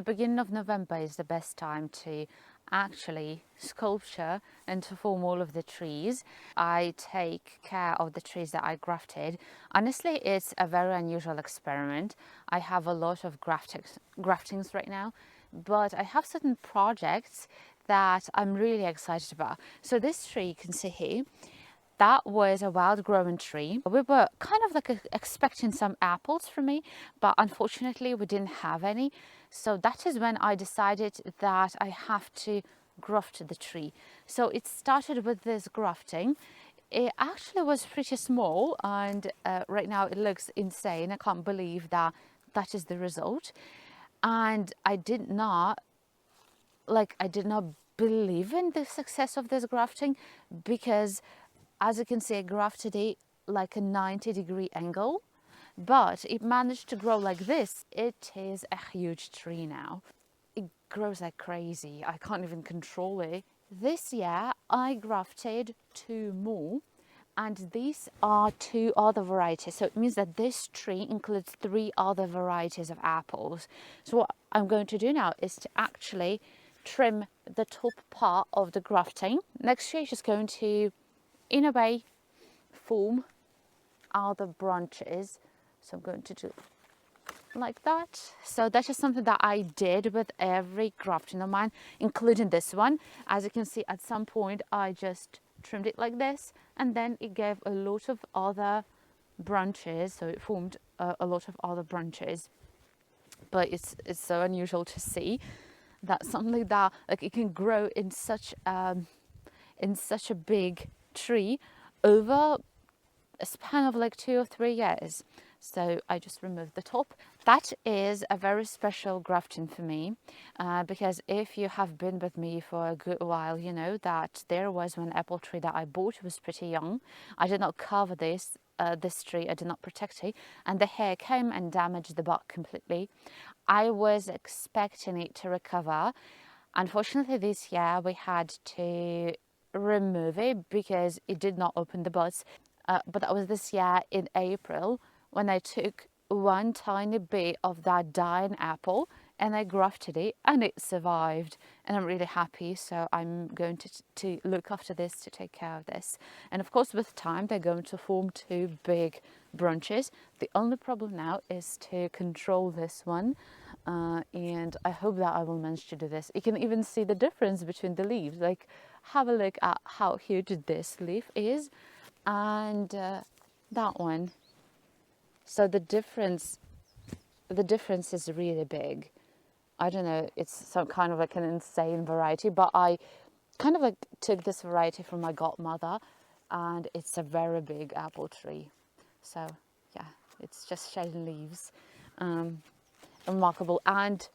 beginning of November is the best time to actually sculpture and to form all of the trees. I take care of the trees that I grafted. Honestly, it's a very unusual experiment. I have a lot of graftings right now, but I have certain projects that I'm really excited about. So this tree you can see here, that was a wild growing tree. We were kind of like expecting some apples from me, but unfortunately we didn't have any. So that is when I decided that I have to graft the tree. So it started with this grafting. It actually was pretty small, and right now it looks insane. I can't believe that that is the result. And I did not believe in the success of this grafting, because as you can see, I grafted it like a 90-degree angle, but it managed to grow like this. It is a huge tree now. It grows like crazy. I can't even control it. This year I grafted 2 more, and these are 2 other varieties. So it means that this tree includes 3 other varieties of apples. So what I'm going to do now is to actually trim the top part of the grafting. Next year, just going to, in a way, form other branches. So I'm going to do like that. So that is something that I did with every grafting of mine, including this one. As you can see, at some point I just trimmed it like this, and then it gave a lot of other branches. So it formed a lot of other branches. But it's so unusual to see that something that like it can grow in such a big tree over a span of like 2 or 3 years. So I just removed the top. That is a very special grafting for me, because if you have been with me for a good while, you know that there was one apple tree that I bought. It was pretty young. I did not cover this tree. I did not protect it, and the hair came and damaged the bark completely. I was expecting it to recover. Unfortunately, this year we had to remove it because it did not open the buds. But that was this year in April, when I took one tiny bit of that dying apple and I grafted it, and it survived, and I'm really happy. So I'm going to look after this, to take care of this. And of course, with time they're going to form 2 big branches. The only problem now is to control this one, and I hope that I will manage to do this. You can even see the difference between the leaves. Like, have a look at how huge this leaf is and that one. So the difference is really big. I don't know, it's some kind of like an insane variety, but I kind of like took this variety from my godmother, and it's a very big apple tree. So yeah, it's just shedding leaves. Remarkable. And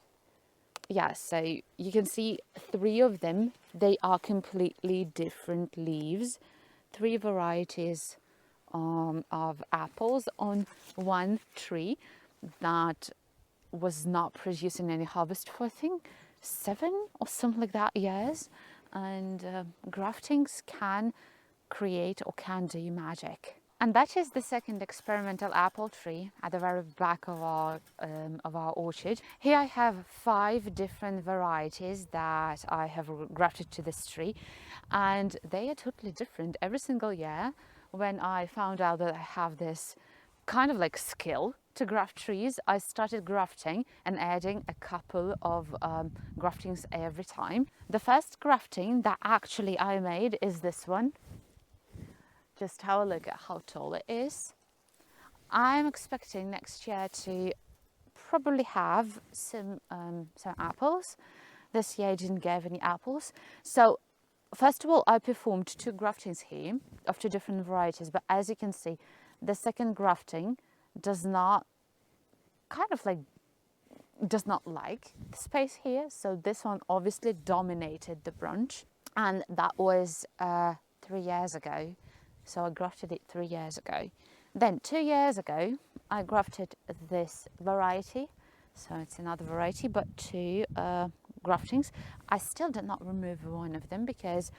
yeah, so you can see 3 of them, they are completely different leaves. 3 varieties of apples on one tree that was not producing any harvest for, I think, 7 or something like that years. And graftings can create or can do magic. And that is the second experimental apple tree at the very back of our orchard. Here I have 5 different varieties that I have grafted to this tree, and they are totally different every single year. When I found out that I have this kind of like skill to graft trees, I started grafting and adding a couple of graftings every time. The first grafting that actually I made is this one. Just have a look at how tall it is. I'm expecting next year to probably have some apples. This year I didn't give any apples. So first of all, I performed 2 graftings here of 2 different varieties, but as you can see, the second grafting does not like the space here. So this one obviously dominated the branch, and that was 3 years ago. So I grafted it 3 years ago. Then 2 years ago, I grafted this variety. So it's another variety, but 2 graftings. I still did not remove one of them because,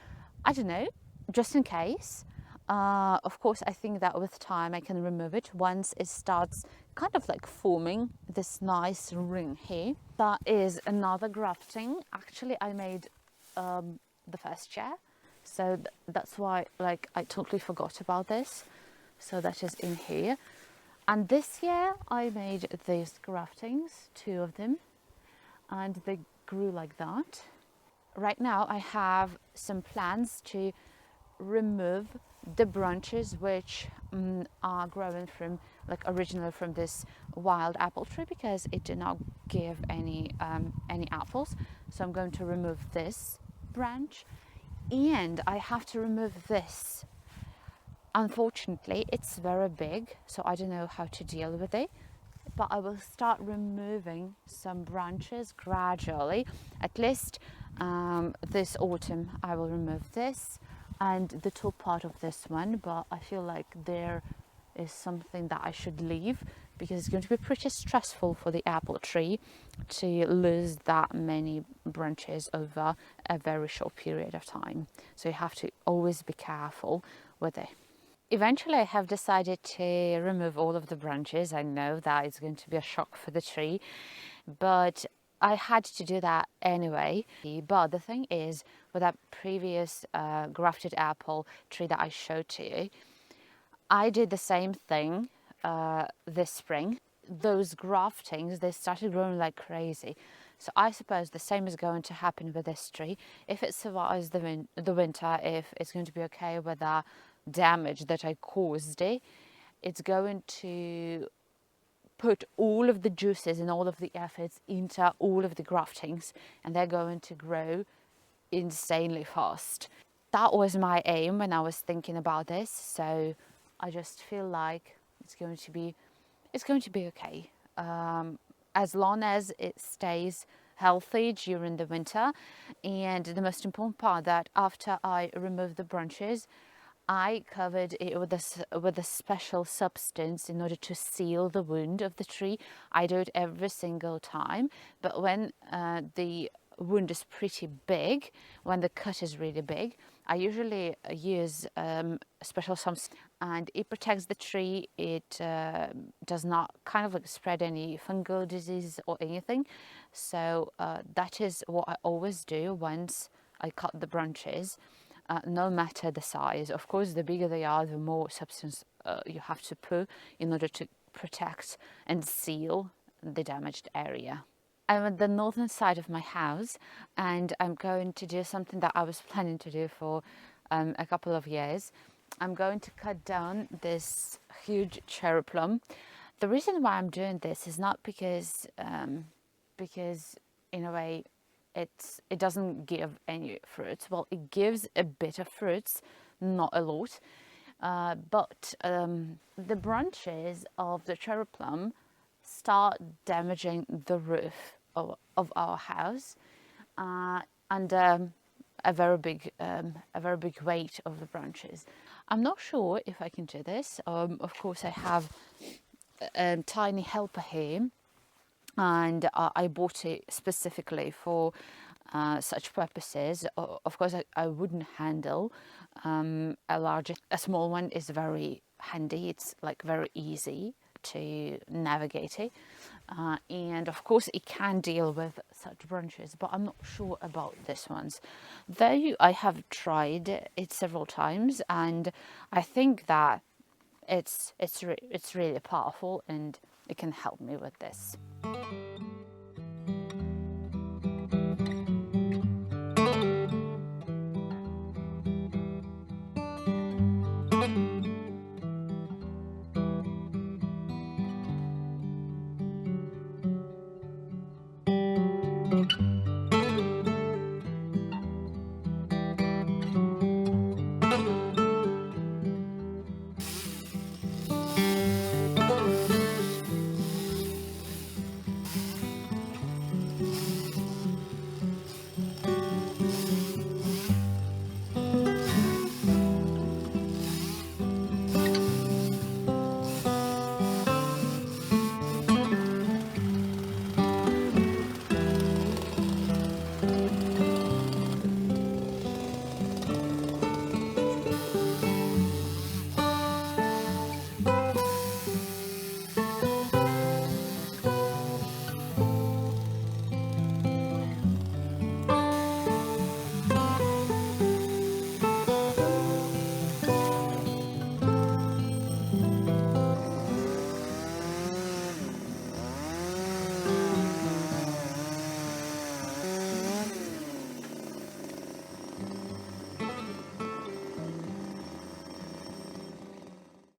I don't know, just in case. Of course, I think that with time I can remove it once it starts kind of like forming this nice ring here. That is another grafting. Actually, I made the first chair, so that's why like I totally forgot about this. So that is in here. And this year I made these graftings, 2 of them, and they grew like that. Right now I have some plans to remove the branches which are growing from like originally from this wild apple tree, because it did not give any apples. So I'm going to remove this branch, and I have to remove this. Unfortunately, it's very big, so I don't know how to deal with it, but I will start removing some branches gradually. At least this autumn I will remove this and the top part of this one, but I feel like there is something that I should leave, because it's going to be pretty stressful for the apple tree to lose that many branches over a very short period of time. So you have to always be careful with it. Eventually, I have decided to remove all of the branches. I know that it's going to be a shock for the tree, but I had to do that anyway. But the thing is, with that previous grafted apple tree that I showed to you, I did the same thing this spring. Those graftings, they started growing like crazy. So I suppose the same is going to happen with this tree. If it survives the winter, if it's going to be okay with the damage that I caused it, it's going to put all of the juices and all of the efforts into all of the graftings, and they're going to grow insanely fast. That was my aim when I was thinking about this, so I just feel like it's going to be okay, as long as it stays healthy during the winter. And the most important part, that after I remove the branches, I covered it with a special substance in order to seal the wound of the tree. I do it every single time, but when the wound is pretty big, when the cut is really big, I usually use a special substance, and it protects the tree. It does not kind of like spread any fungal disease or anything. So that is what I always do once I cut the branches. No matter the size. Of course, the bigger they are, the more substance you have to put in order to protect and seal the damaged area. I'm at the northern side of my house, and I'm going to do something that I was planning to do for a couple of years. I'm going to cut down this huge cherry plum. The reason why I'm doing this is not because in a way it doesn't give any fruits. Well, it gives a bit of fruits, not a lot, but the branches of the cherry plum start damaging the roof of our house, and a very big weight of the branches. I'm not sure if I can do this. Of course, I have a tiny helper here, and I bought it specifically for such purposes. Of course, I wouldn't handle a small one is very handy. It's like very easy to navigate it, and of course it can deal with such branches, but I'm not sure about this ones, though I have tried it several times, and I think that it's really powerful, and it can help me with this.